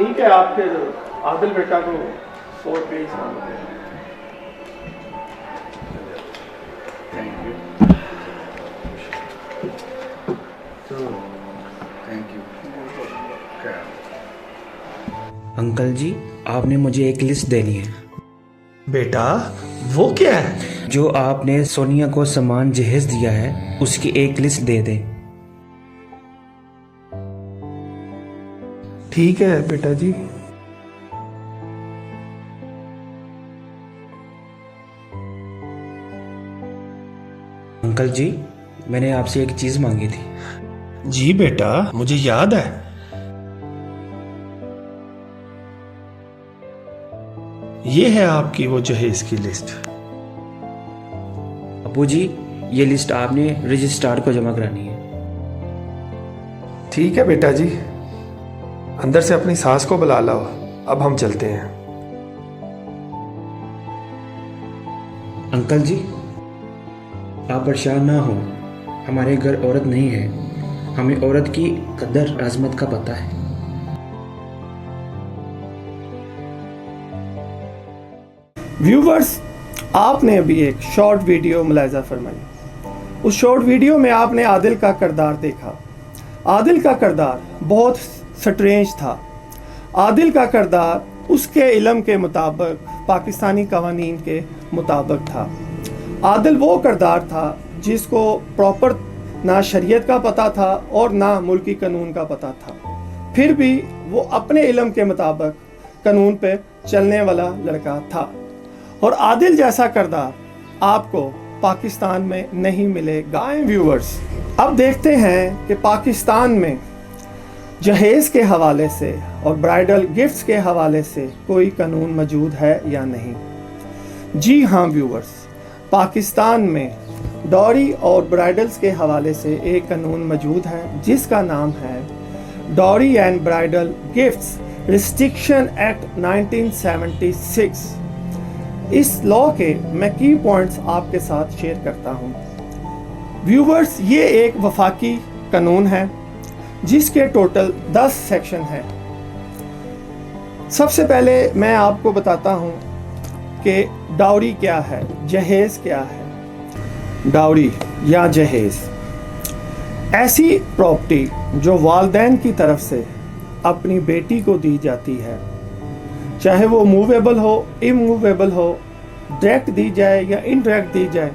ठीक है, आप फिर आदिल बेटा को 100 रुपये इनाम दें। Thank you. Thank you. Uncle ji, आपने मुझे एक लिस्ट देनी है। बेटा वो क्या है? जो आपने सोनिया को सामान जहेज दिया है उसकी एक लिस्ट दे दें। ठीक है बेटा जी। अंकल जी, मैंने आपसे एक चीज मांगी थी। जी बेटा, मुझे याद है। ये है आपकी वो जहेज की लिस्ट। अबू जी, ये लिस्ट आपने रजिस्ट्रार को जमा करानी है। ठीक है बेटा जी, अंदर से अपनी सास को बुला लाओ। अब हम चलते हैं। अंकल जी, आप परेशान ना हो, हमारे घर औरत नहीं है, हमें औरत की कदर अजमत का पता है। व्यूवर्स, आपने अभी एक शॉर्ट वीडियो मुलाहिजा फरमाई। उस शॉर्ट वीडियो में आपने आदिल का किरदार देखा। आदिल का किरदार बहुत स्ट्रेंज था। आदिल का किरदार उसके इल्म के मुताबिक, पाकिस्तानी कवानीन के मुताबिक था। आदिल वो किरदार था जिसको प्रॉपर ना शरीयत का पता था और ना मुल्की कानून का पता था, फिर भी वो अपने इल्म के मुताबिक कानून पे चलने वाला लड़का था। और आदिल जैसा किरदार आपको पाकिस्तान में नहीं मिलेगा। व्यूवर्स, अब देखते हैं कि पाकिस्तान में जहेज के हवाले से और ब्राइडल गिफ्ट्स के हवाले से कोई कानून मौजूद है या नहीं। जी हाँ व्यूवर्स, पाकिस्तान में डॉरी और ब्राइडल्स के हवाले से एक कानून मौजूद है जिसका नाम है dowry and bridal gifts restriction act 1976। इस लॉ के मैं की पॉइंट्स आपके साथ शेयर करता हूँ। व्यूवर्स, ये एक वफाकी कानून है जिसके टोटल 10 सेक्शन हैं। सबसे पहले मैं आपको बताता हूँ कि डाउरी क्या है, जहेज क्या है। डाउरी या जहेज ऐसी प्रॉपर्टी जो वालिदैन की तरफ से अपनी बेटी को दी जाती है, चाहे वो मूवेबल हो, इमूवेबल हो, डायरेक्ट दी जाए या इनडायरेक्ट दी जाए,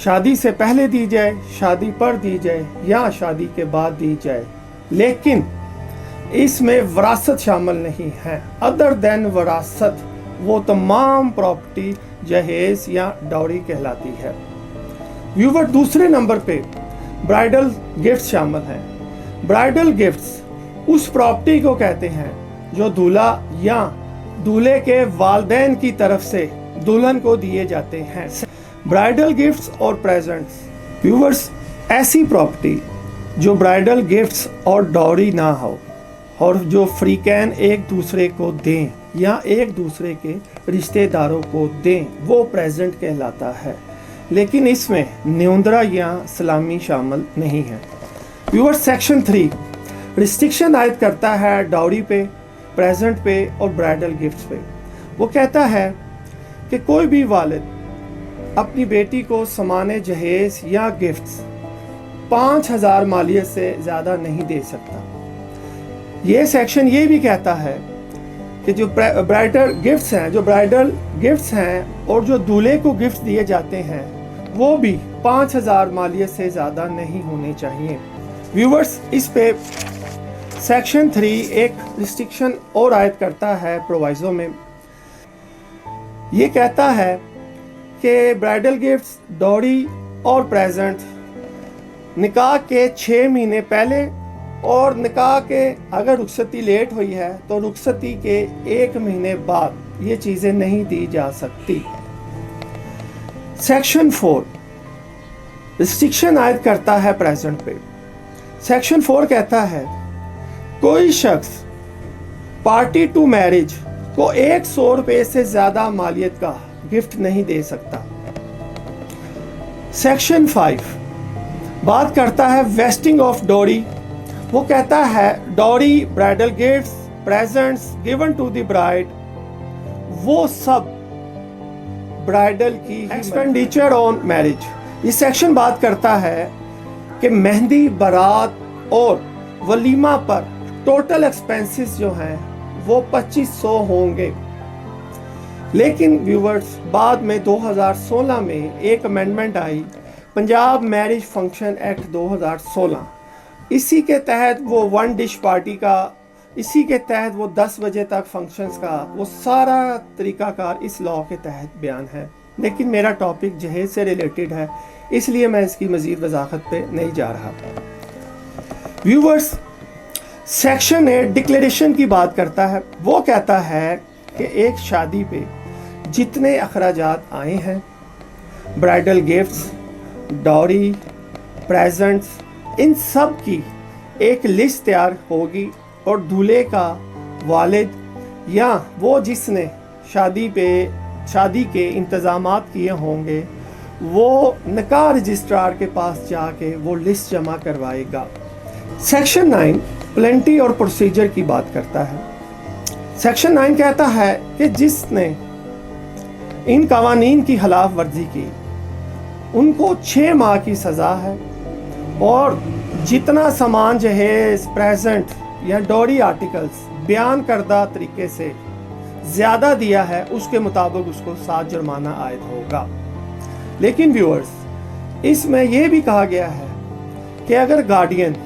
शादी से पहले दी जाए, शादी पर दी जाए या शादी के बाद दी जाए, लेकिन इसमें वरासत शामिल नहीं है। अदर देन वरासत वो तमाम प्रॉपर्टी जहेज या डाउरी कहलाती है। व्यूवर, दूसरे नंबर पे ब्राइडल गिफ्ट्स शामिल हैं। ब्राइडल गिफ्ट्स उस प्रॉपर्टी को कहते हैं जो दूल्हा या दूल्हे के वालिदैन की तरफ से दुल्हन को दिए जाते हैं। ब्राइडल गिफ्ट्स और प्रेजेंट्स, व्यूवर्स, ऐसी प्रॉपर्टी जो ब्राइडल गिफ्ट्स और डॉरी ना हो और जो फ्रीकैन एक दूसरे को दें या एक दूसरे के रिश्तेदारों को दें, वो प्रेजेंट कहलाता है। लेकिन इसमें न्योंदरा या सलामी शामिल नहीं है। व्यूवर्स, सेक्शन 3 रिस्ट्रिक्शन आयद करता है डाउरी पे, प्रेजेंट पे और ब्राइडल गिफ्ट्स पे। वो कहता है कि कोई भी वालिद अपनी बेटी को सामान जहेज या गिफ्ट्स 5000 मालियत से ज़्यादा नहीं दे सकता। ये सेक्शन ये भी कहता है कि जो ब्राइडल गिफ्ट्स हैं और जो दूल्हे को गिफ्ट दिए जाते हैं वो भी 5000 मालियत से ज़्यादा नहीं होने चाहिए। व्यूवर्स, इस पे सेक्शन 3 एक रिस्ट्रिक्शन और आयद करता है प्रोवाइजो में। ये कहता है कि ब्राइडल गिफ्ट्स, डॉरी और प्रेजेंट निकाह के 6 महीने पहले और निकाह के अगर रुखसती लेट हुई है तो रुखसती के 1 महीने बाद ये चीज़ें नहीं दी जा सकती। सेक्शन 4 रिस्ट्रिक्शन आयद करता है प्रेजेंट पे। सेक्शन 4 कहता है कोई शख्स पार्टी टू मैरिज को 100 रुपये से ज़्यादा मालियत का गिफ्ट नहीं दे सकता। सेक्शन 5 बात करता है वेस्टिंग ऑफ डॉरी। वो कहता है dowry, bridal gifts presents given to the bride, वो सब ब्राइडल की एक्सपेंडिचर ऑन मैरिज। ये सेक्शन बात करता है कि मेहंदी, बारात और वलीमा पर टोटल एक्सपेंसेस जो हैं वो 2500 होंगे। लेकिन व्यूवर्स, बाद में 2016 में एक अमेंडमेंट आई, पंजाब मैरिज फंक्शन एक्ट 2016। इसी के तहत वो वन डिश पार्टी का, इसी के तहत वो 10 बजे तक फंक्शंस का, वो सारा तरीकाकार इस लॉ के तहत बयान है। लेकिन मेरा टॉपिक जहेज से रिलेटेड है, इसलिए मैं इसकी मज़ीद वजाहत पे नहीं जा रहा। व्यूवर्स, सेक्शन 8 डिक्लेरेशन की बात करता है। वो कहता है कि एक शादी पे जितने अखराजात आए हैं, ब्राइडल गिफ्ट्स, डॉरी, प्रेजेंट्स, इन सब की एक लिस्ट तैयार होगी और दूल्हे का वालिद या वो जिसने शादी के इंतज़ामात किए होंगे, वो निकाह रजिस्ट्रार के पास जाके वो लिस्ट जमा करवाएगा। सेक्शन 9 प्लेंटी और प्रोसीजर की बात करता है। सेक्शन 9 कहता है कि जिसने इन कवानीन की खिलाफ वर्जी की उनको 6 माह की सज़ा है, और जितना सामान जहेज, प्रेजेंट या डॉरी आर्टिकल्स बयान करदा तरीके से ज़्यादा दिया है, उसके मुताबिक उसको 7 जुर्माना आयद होगा। लेकिन व्यूअर्स, इसमें यह भी कहा गया है कि अगर गार्डियन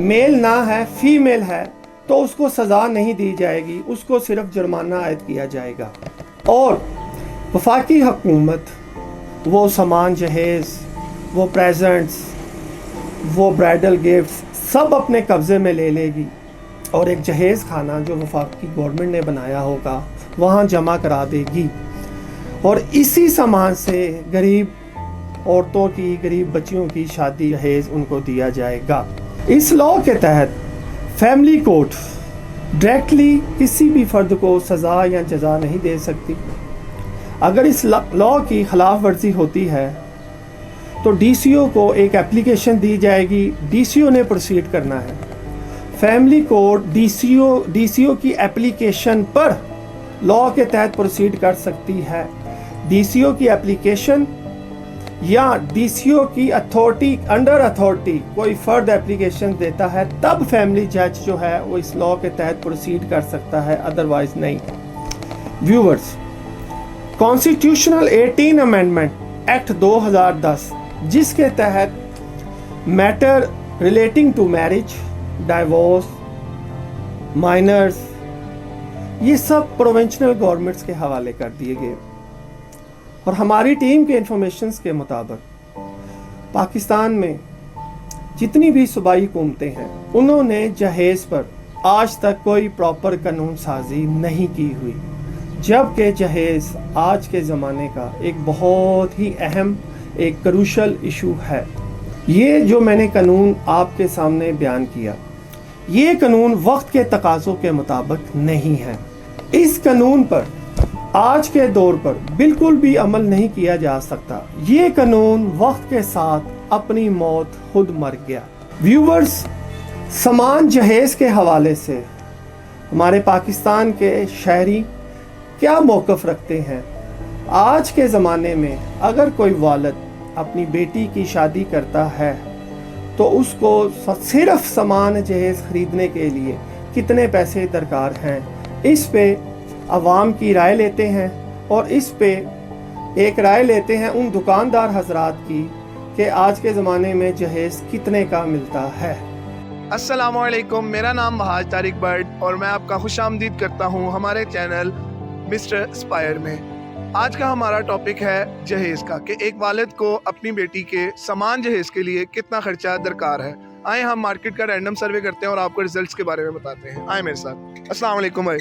मेल ना है, फीमेल है, तो उसको सज़ा नहीं दी जाएगी, उसको सिर्फ जुर्माना आयद किया जाएगा। और वफाकी हुकूमत वो सामान जहेज, वो प्रेजेंट्स, वो ब्राइडल गिफ्ट्स सब अपने कब्ज़े में ले लेगी और एक जहेज़ खाना जो वफाकी गवर्नमेंट ने बनाया होगा वहाँ जमा करा देगी, और इसी सामान से गरीब औरतों की, गरीब बच्चियों की शादी जहेज़ उनको दिया जाएगा। इस लॉ के तहत फैमिली कोर्ट डायरेक्टली किसी भी फ़र्द को सज़ा या जज़ा नहीं दे सकती। अगर इस लॉ की खिलाफ वर्जी होती है तो डीसीओ को एक एप्लीकेशन दी जाएगी, डीसीओ ने प्रोसीड करना है। फैमिली कोर्ट डीसीओ की एप्लीकेशन पर लॉ के तहत प्रोसीड कर सकती है। डीसीओ की एप्लीकेशन या डीसीओ की अथॉरिटी, अंडर अथॉरिटी कोई फ़र्द एप्लीकेशन देता है, तब फैमिली जज जो है वो इस लॉ के तहत प्रोसीड कर सकता है, अदरवाइज नहीं। व्यूअर्स, कॉन्स्टिट्यूशनल 18 अमेंडमेंट एक्ट 2010, जिसके तहत matter relating to marriage, divorce, minors, ये सब प्रोविंशियल गवर्नमेंट्स के हवाले कर दिए गए। और हमारी टीम के इंफॉर्मेशंस के मुताबिक पाकिस्तान में जितनी भी सूबाई हुकूमतें हैं, उन्होंने जहेज़ पर आज तक कोई प्रॉपर कानून साजी नहीं की हुई, जबकि जहेज़ आज के ज़माने का एक बहुत ही अहम, एक क्रूशल इशू है। ये जो मैंने कानून आपके सामने बयान किया, ये कानून वक्त के तकाज़ों के मुताबिक नहीं है। इस कानून पर आज के दौर पर बिल्कुल भी अमल नहीं किया जा सकता। ये कानून वक्त के साथ अपनी मौत खुद मर गया। व्यूवर्स, सामान जहेज़ के हवाले से हमारे पाकिस्तान के शहरी क्या मौक़िफ़ रखते हैं? आज के ज़माने में अगर कोई वालिद अपनी बेटी की शादी करता है तो उसको सिर्फ सामान जहेज़ ख़रीदने के लिए कितने पैसे दरकार हैं, इस पे अवाम की राय लेते हैं, और इस पे एक राय लेते हैं उन दुकानदार हजरात की कि आज के ज़माने में जहेज़ कितने का मिलता है। अस्सलामुअलैकुम, मेरा नाम वहाज तारिक बर्ड और मैं आपका खुशामदीद करता हूँ हमारे चैनल मिस्टर स्पायर में। आज का हमारा टॉपिक है जहेज़ का, कि एक वालिद को अपनी बेटी के सामान जहेज़ के लिए कितना खर्चा दरकार है। आए हम मार्केट का रैंडम सर्वे करते हैं और आपको रिजल्ट्स के बारे में बताते हैं। आए मेरे साथ। अस्सलाम वालेकुम भाई,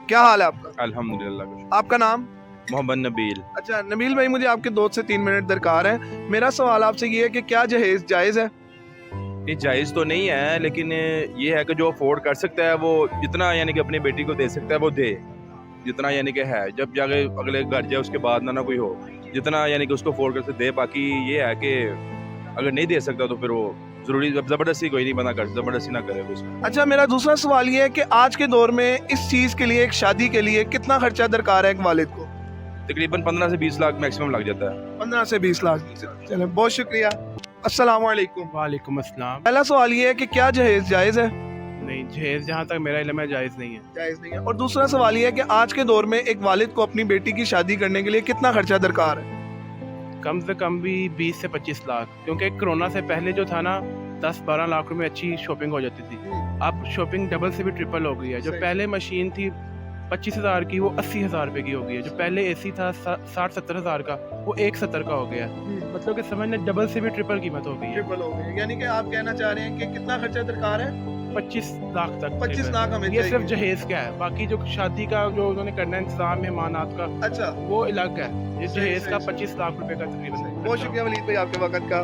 क्या हाल है आपका? अल्हम्दुलिल्लाह। आपका नाम? मोहम्मद नबील। अच्छा नबील भाई, मुझे आपके 2 से 3 मिनट दरकार है। मेरा सवाल आपसे ये है कि क्या जहेज़ जायज़ है? ये जायज़ तो नहीं है, लेकिन ये है कि जो अफोर्ड कर सकता है वो जितना यानी कि अपनी बेटी को दे सकता है वो दे, जितना यानी कि है। जब जाके अगले घर जाए उसके बाद ना कोई हो, जितना यानी कि उसको अफोर्ड कर सकते दे। बाकी ये है कि अगर नहीं दे सकता तो फिर वो जरूरी जबरदस्ती कोई नहीं बना कर, जबरदस्ती ना करे कुछ। अच्छा, मेरा दूसरा सवाल ये है कि आज के दौर में इस चीज़ के लिए, एक शादी के लिए कितना खर्चा दरकार है एक वालिद को? तकरीबन 15 से 20 लाख मैक्सिमम लग जाता है। 15 से 20 लाख। चलो, बहुत शुक्रिया। अस्सलाम वालेकुम। वालेकुम अस्सलाम। पहला सवाल ये है कि क्या जहेज जायज़ है? नहीं, जहेज जहाँ तक मेरा इल्म है जायज़ नहीं है। जायज़ नहीं है। और दूसरा सवाल ये है कि आज के दौर में एक वालिद को अपनी बेटी की शादी करने के लिए कितना खर्चा दरकार है? कम से कम भी 20 से 25 लाख, क्योंकि कोरोना से पहले जो था ना 10-12 लाख रुपए में अच्छी शॉपिंग हो जाती थी। अब शॉपिंग डबल से भी ट्रिपल हो गई है। जो सही। पहले मशीन थी 25,000 की, वो 80,000 रुपए की हो गई है। जो पहले एसी था 60-70 हज़ार का, वो 170 का हो गया है। मतलब कि समझ लें डबल से भी ट्रिपल कीमत हो गई है। ट्रिपल हो गई, यानी कि आप कहना चाह रहे हैं कि कितना खर्चा दरकार है? 25 लाख तक। 25 लाख हमें ये चाहिए। सिर्फ जहेज का है, बाकी जो शादी का जो उन्होंने करना है इंतजाम मेहमानात का, अच्छा, वो अलग है। ये सही, जहेज सही, का सही। 25 लाख रुपए का तकरीबन। बहुत शुक्रिया वलीद भाई आपके वक्त का।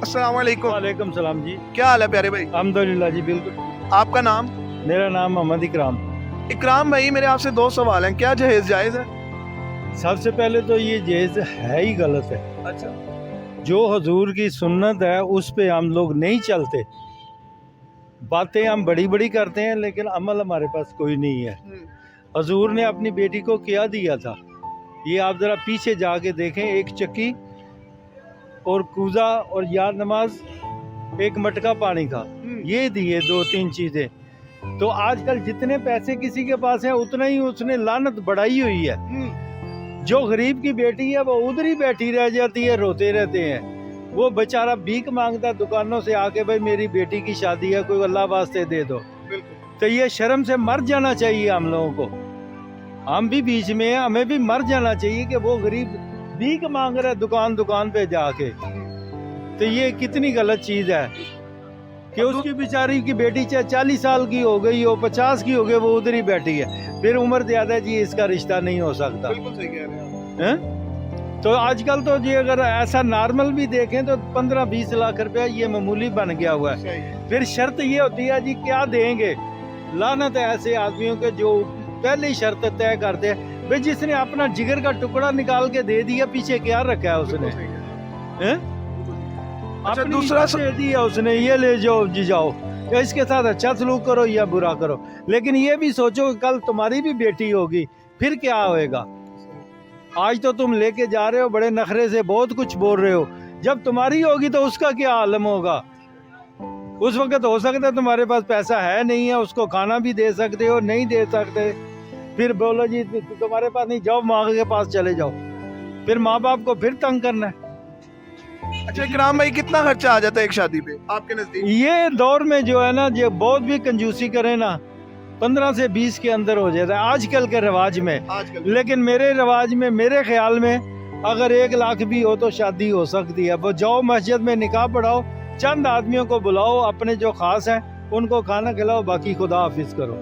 अस्सलाम वालेकुम। वालेकुम सलाम जी। क्या हाल है प्यारे भाई? अल्हम्दुलिल्लाह जी, बिल्कुल। आपका नाम? मेरा नाम मोहम्मद इकराम। इकराम भाई, मेरे आपसे 2 सवाल हैं। क्या जहेज जायज़ है? सबसे पहले तो ये जहेज है ही गलत है। अच्छा, जो हुजूर की सुन्नत है उस पे हम लोग नहीं चलते। बातें हम बड़ी बड़ी करते हैं लेकिन अमल हमारे पास कोई नहीं है। हुजूर ने अपनी बेटी को क्या दिया था, ये आप ज़रा पीछे जाके देखें। एक चक्की और कूज़ा और याद नमाज, एक मटका पानी का, ये दिए 2-3 चीज़ें। तो आजकल जितने पैसे किसी के पास हैं उतना ही उसने लानत बढ़ाई हुई है। जो गरीब की बेटी है वो उधर ही बैठी रह जाती है, रोते रहते हैं। वो बेचारा भीख मांगता है दुकानों से आके, भाई मेरी बेटी की शादी है, कोई अल्लाह वास्ते दे दो। तो ये शर्म से मर जाना चाहिए हम लोगों को। हम भी बीच में हैं, हमें भी मर जाना चाहिए कि वो गरीब भीख मांग रहा है दुकान दुकान पे जाके। तो ये कितनी गलत चीज़ है कि उसकी बेचारी की बेटी चाहे 40 साल की हो गई हो, 50 की हो गई, वो उधर ही बैठी है। फिर उम्र ज़्यादा जी, इसका रिश्ता नहीं हो सकता। बिल्कुल सही कह रहे हैं। हैं? तो आजकल तो जी अगर ऐसा नॉर्मल भी देखें तो 15-20 लाख रुपया ये मामूली बन गया हुआ है। सही है। फिर शर्त ये होती है जी क्या देंगे। लानत है ऐसे आदमियों के जो पहले ही शर्त तय करते हैं। भाई जिसने अपना जिगर का टुकड़ा निकाल के दे दिया, पीछे क्या रखा है उसने? बिल्कुल सही कह रहे हैं। हैं? अच्छा, अपनी दूसरा इज्जत दे दिया उसने, ये ले जाओ जी जाओ, या इसके साथ अच्छा सलूक करो या बुरा करो। लेकिन ये भी सोचो कि कल तुम्हारी भी बेटी होगी, फिर क्या होएगा? आज तो तुम लेके जा रहे हो बड़े नखरे से, बहुत कुछ बोल रहे हो, जब तुम्हारी होगी तो उसका क्या आलम होगा? उस वक्त हो सकता है तुम्हारे पास पैसा है नहीं है, उसको खाना भी दे सकते हो, नहीं दे सकते, फिर बोलो जी तुम्हारे पास नहीं, जाओ माँ के पास चले जाओ, फिर माँ बाप को फिर तंग करना है। अच्छा इकराम भाई, कितना खर्चा आ जाता है एक शादी पे आपके नजदीक? ये दौर में जो है ना, जो बहुत भी कंजूसी करे ना, 15 से 20 के अंदर हो जाता है आजकल के रिवाज में। आजकल लेकिन मेरे रिवाज में, मेरे ख्याल में अगर 1 लाख भी हो तो शादी हो सकती है। वो जाओ मस्जिद में निकाह पढ़ाओ, चंद आदमियों को बुलाओ, अपने जो खास हैं उनको खाना खिलाओ, बाकी खुदा हाफिज करो।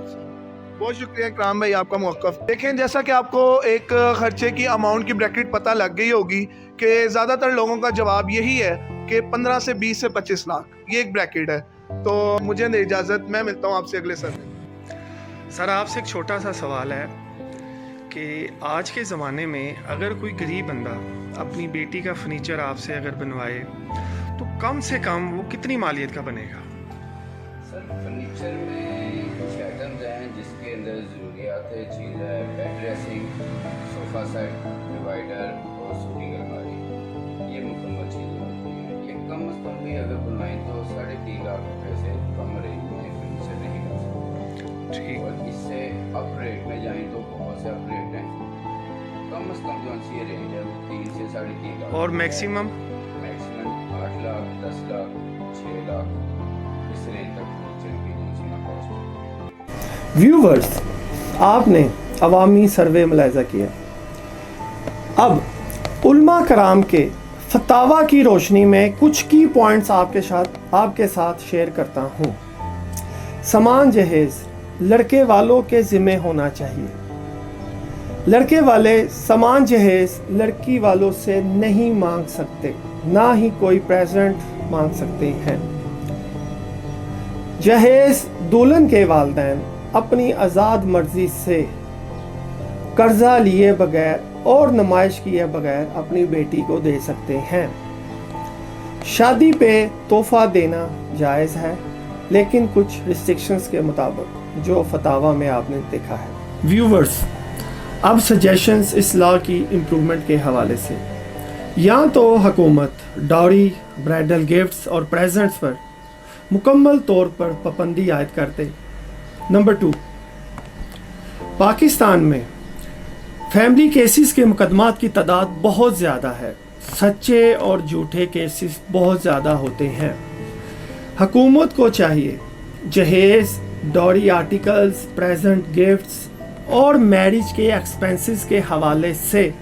बहुत शुक्रिया इकराम भाई आपका मौक़िफ़। देखें, जैसा कि आपको एक खर्चे की अमाउंट की ब्रैकेट पता लग गई होगी कि ज़्यादातर लोगों का जवाब यही है कि 15 से 20 से 25 लाख ये एक ब्रैकेट है। तो मुझे दे इजाज़त, मैं मिलता हूँ आपसे अगले सर में। सर आपसे एक छोटा सा सवाल है कि आज के ज़माने में अगर कोई गरीब बंदा अपनी बेटी का फर्नीचर आपसे अगर बनवाए तो कम से कम वो कितनी मालियत का बनेगा? सर फर्नीचर में कुछ आइटम्स हैं जिसके अंदर ज़रूरियात चीज़ है, bed dressing, sofa set, divider और सूटिंग अलमारी, ये मुकम्मल चीज़ें होती हैं। ये कम अज़ कम भी अगर बनवाएं तो 3.5 लाख रुपये से कम रेंज में फर्नीचर नहीं कर सकते। ठीक। और इससे अप रेट में जाएँ तो बहुत से अप रेट हैं। कम अज़ कम जो सी रेंज है वो 3 से 3.5 लाख। और मैक्सिमम? मैक्सिमम 8 लाख, 10 लाख, 6 लाख, इस रेंज तक फर्नीचर की जो कॉस्ट है। व्यूवर्स, आपने अवामी सर्वे मुलाहिजा किया। अब उल्मा कराम के फतावा की रोशनी में कुछ की पॉइंट्स आपके साथ शेयर करता हूँ। समान जहेज लड़के वालों के ज़िम्मे होना चाहिए। लड़के वाले समान जहेज लड़की वालों से नहीं मांग सकते, ना ही कोई प्रेजेंट मांग सकते हैं। जहेज दुल्हन के वालिदैन अपनी आज़ाद मर्जी से कर्जा लिए बगैर और नुमाइश किए बगैर अपनी बेटी को दे सकते हैं। शादी पे तोहफा देना जायज़ है, लेकिन कुछ रिस्ट्रिक्शंस के मुताबिक जो फतावा में आपने देखा है। व्यूवर्स, अब सजेशंस इस लॉ की इम्प्रूवमेंट के हवाले से। या तो हुकूमत डाउरी, ब्राइडल गिफ्ट्स और प्रेजेंट्स पर मुकम्मल तौर पर पाबंदी आयद कर दे। नंबर 2, पाकिस्तान में फैमिली केसेस के मुकदमात की तादाद बहुत ज़्यादा है। सच्चे और झूठे केसेस बहुत ज़्यादा होते हैं। हुकूमत को चाहिए जहेज़, डाउरी आर्टिकल्स, प्रेजेंट गिफ्ट्स और मैरिज के एक्सपेंसेस के हवाले से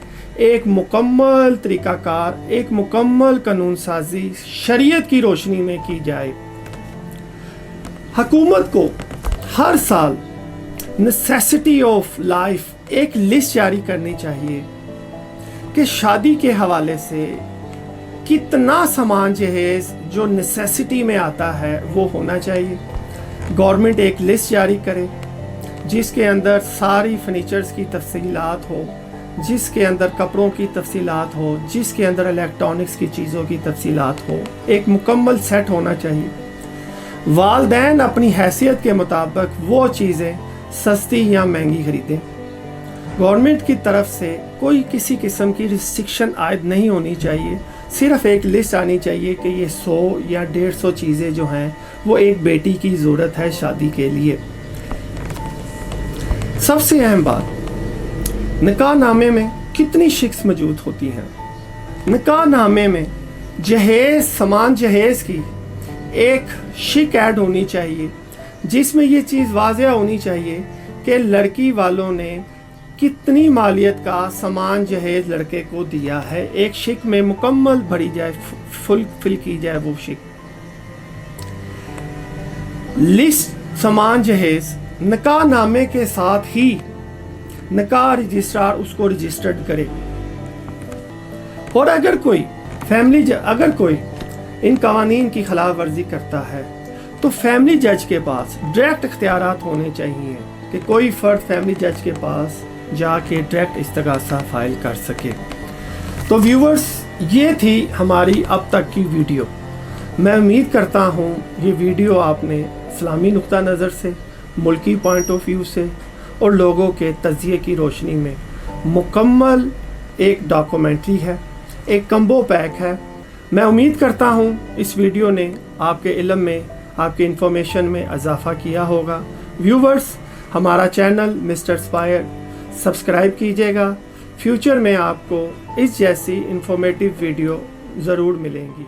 एक मुकम्मल तरीक़ाकार, एक मुकम्मल कानून साजी शरीयत की रोशनी में की जाए। हुकूमत को हर साल नेसेसिटी ऑफ लाइफ एक लिस्ट जारी करनी चाहिए कि शादी के हवाले से कितना सामान जहेज़ जो नेसेसिटी में आता है वो होना चाहिए। गवर्नमेंट एक लिस्ट जारी करे जिसके अंदर सारी फर्नीचर्स की तफसीलात हो, जिसके अंदर कपड़ों की तफसीलात हो, जिसके अंदर इलेक्ट्रॉनिक्स की चीज़ों की तफसीलात हो। एक मुकम्मल सेट होना चाहिए। वालदैन अपनी हैसियत के मुताबिक वो चीज़ें सस्ती या महंगी खरीदें। गवर्नमेंट की तरफ से कोई किसी किस्म की रिस्ट्रिक्शन आयद नहीं होनी चाहिए। सिर्फ एक लिस्ट आनी चाहिए कि ये 100 या 150 चीज़ें जो हैं वो एक बेटी की ज़रूरत है शादी के लिए। सबसे अहम बात, निकाह नामे में कितनी शिक्स मौजूद होती हैं। निकाह नामे में जहेज़, सामान जहेज़ की एक शिक ऐड होनी चाहिए जिसमें ये चीज़ वाज़ेह होनी चाहिए कि लड़की वालों ने कितनी मालियत का सामान जहेज़ लड़के को दिया है। एक शिक में मुकम्मल भरी जाए, फुल की जाए वो शिक। लिस्ट सामान जहेज़ निकाह नामे के साथ ही निकाह रजिस्ट्रार उसको रजिस्टर्ड करे। और अगर कोई इन कवानीन की खिलाफ वर्जी करता है तो फैमिली जज के पास डायरेक्ट इख्तियारात होने चाहिए कि कोई फ़र्द फैमिली जज के पास जाके डायरेक्ट इस्तगासा फाइल कर सके। तो व्यूवर्स, ये थी हमारी अब तक की वीडियो। मैं उम्मीद करता हूँ ये वीडियो आपने इस्लामी नुक्ता नज़र से, मुल्की पॉइंट ऑफ व्यू से और लोगों के तज़किये की रोशनी में मुकम्मल एक डॉक्यूमेंट्री है, एक कम्बो पैक है। मैं उम्मीद करता हूँ इस वीडियो ने आपके इल्म में, आपके इंफॉर्मेशन में इजाफ़ा किया होगा। व्यूवर्स, हमारा चैनल मिस्टर स्पायर सब्सक्राइब कीजिएगा। फ्यूचर में आपको इस जैसी इंफॉर्मेटिव वीडियो ज़रूर मिलेंगी।